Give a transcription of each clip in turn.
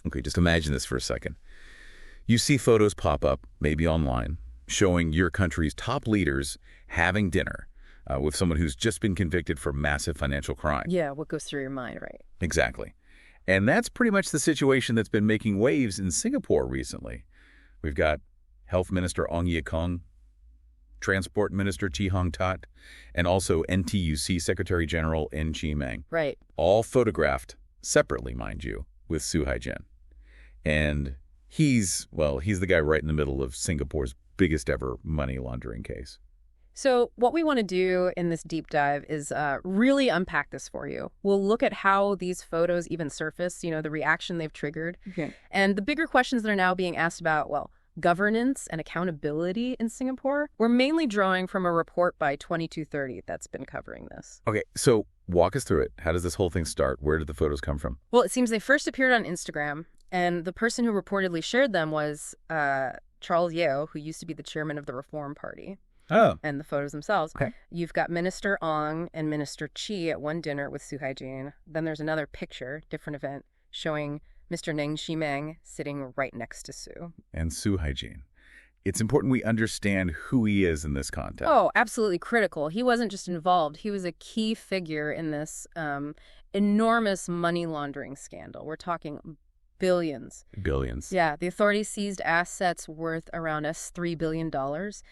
Okay, just imagine this for a second. You see photos pop up, maybe online, showing your country's top leaders having dinner with someone who's just been convicted for massive financial crime. Yeah, what goes through your mind, right? Exactly. And that's pretty much the situation that's been making waves in Singapore recently. We've got Health Minister Ong Ye Kung, Transport Minister Chee and also NTUC Secretary General Meng. Right. All photographed separately, mind you, with Su Haijin. And he's the guy right in the middle of Singapore's biggest ever money laundering case. So what we want to do in this deep dive is really unpack this for you. We'll look at how these photos even surfaced, the reaction they've triggered, and the bigger questions that are now being asked about, governance and accountability in Singapore. We're mainly drawing from a report by 2230 that's been covering this. Okay, so walk us through it. How does this whole thing start? Where did the photos come from? Well, it seems they first appeared on Instagram, and the person who reportedly shared them was Charles Yeo, who used to be the chairman of the Reform Party. Oh. And the photos themselves. Okay. You've got Minister Ong and Minister Chee at one dinner with Su Haijin. Then there's another picture, different event, showing Mr. Meng sitting right next to Su. And Su Haijin. It's important we understand who he is in this context. Oh, absolutely critical. He wasn't just involved. He was a key figure in this enormous money laundering scandal. We're talking billions. Billions. Yeah, the authorities seized assets worth around $3 billion.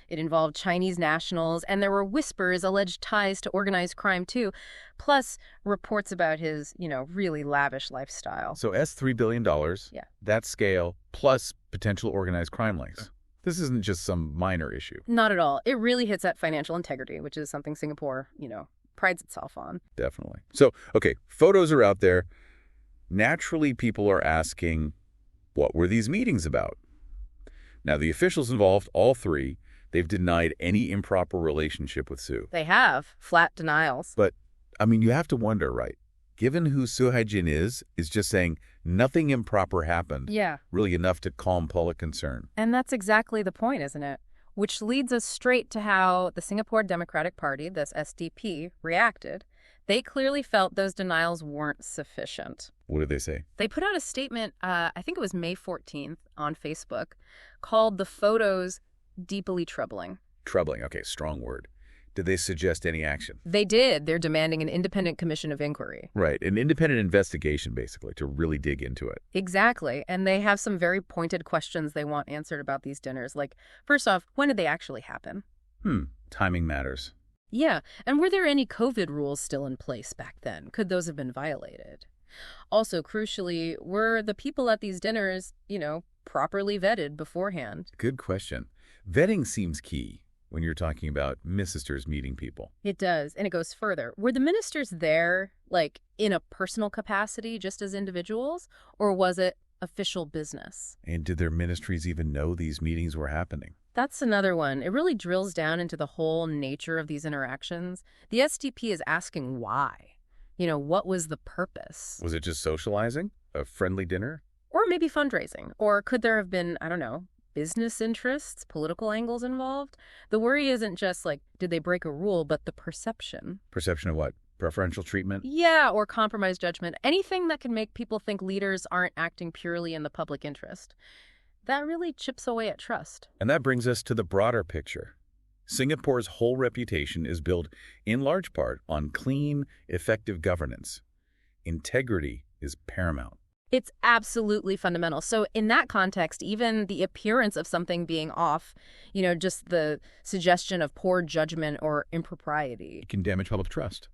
It involved Chinese nationals, and there were whispers, alleged ties to organized crime too, plus reports about his, really lavish lifestyle. So $3 billion, yeah, that scale, plus potential organized crime links. This isn't just some minor issue. Not at all. It really hits at financial integrity, which is something Singapore, prides itself on. Definitely. So, okay, photos are out there. Naturally, people are asking, what were these meetings about? Now, the officials involved, all three, they've denied any improper relationship with Su. They have. Flat denials. But, you have to wonder, right? Given who Su Haijin is just saying nothing improper happened. Yeah. Really enough to calm public concern. And that's exactly the point, isn't it? Which leads us straight to how the Singapore Democratic Party, this SDP, reacted. They clearly felt those denials weren't sufficient. What did they say? They put out a statement, I think it was May 14th on Facebook, called the photos deeply troubling. Troubling, okay, strong word. Did they suggest any action? They did. They're demanding an independent commission of inquiry. Right, an independent investigation, basically, to really dig into it. Exactly. And they have some very pointed questions they want answered about these dinners. Like, first off, when did they actually happen? Timing matters. Yeah, and were there any COVID rules still in place back then? Could those have been violated? Also, crucially, were the people at these dinners, properly vetted beforehand? Good question. Vetting seems key when you're talking about ministers meeting people. It does, and it goes further. Were the ministers there, in a personal capacity, just as individuals, or was it official business? And did their ministries even know these meetings were happening? That's another one. It really drills down into the whole nature of these interactions. The SDP is asking why. What was the purpose? Was it just socializing? A friendly dinner? Or maybe fundraising? Or could there have been, business interests, political angles involved? The worry isn't just did they break a rule, but the perception. Perception of what? Preferential treatment? Yeah, or compromised judgment. Anything that can make people think leaders aren't acting purely in the public interest. That really chips away at trust. And that brings us to the broader picture. Singapore's whole reputation is built in large part on clean, effective governance. Integrity is paramount. It's absolutely fundamental. So in that context, even the appearance of something being off, just the suggestion of poor judgment or impropriety. It can damage public trust.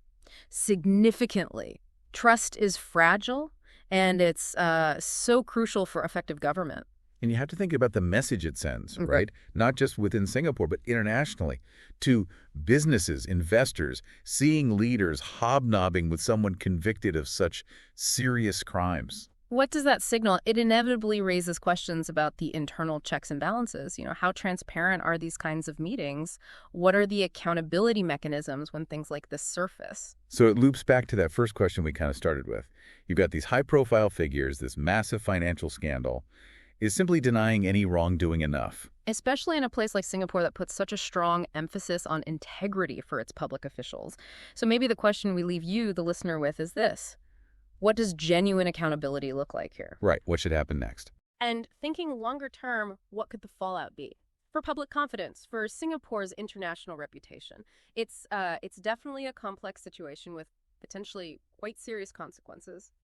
Significantly. Trust is fragile, and it's so crucial for effective government. And you have to think about the message it sends, right? Not just within Singapore, but internationally, to businesses, investors, seeing leaders hobnobbing with someone convicted of such serious crimes. What does that signal? It inevitably raises questions about the internal checks and balances. How transparent are these kinds of meetings? What are the accountability mechanisms when things like this surface? So it loops back to that first question we kind of started with. You've got these high-profile figures, this massive financial scandal. Is simply denying any wrongdoing enough? Especially in a place like Singapore that puts such a strong emphasis on integrity for its public officials. So maybe the question we leave you, the listener, with is this. What does genuine accountability look like here? Right. What should happen next? And thinking longer term, what could the fallout be? For public confidence, for Singapore's international reputation. It's definitely a complex situation with potentially quite serious consequences.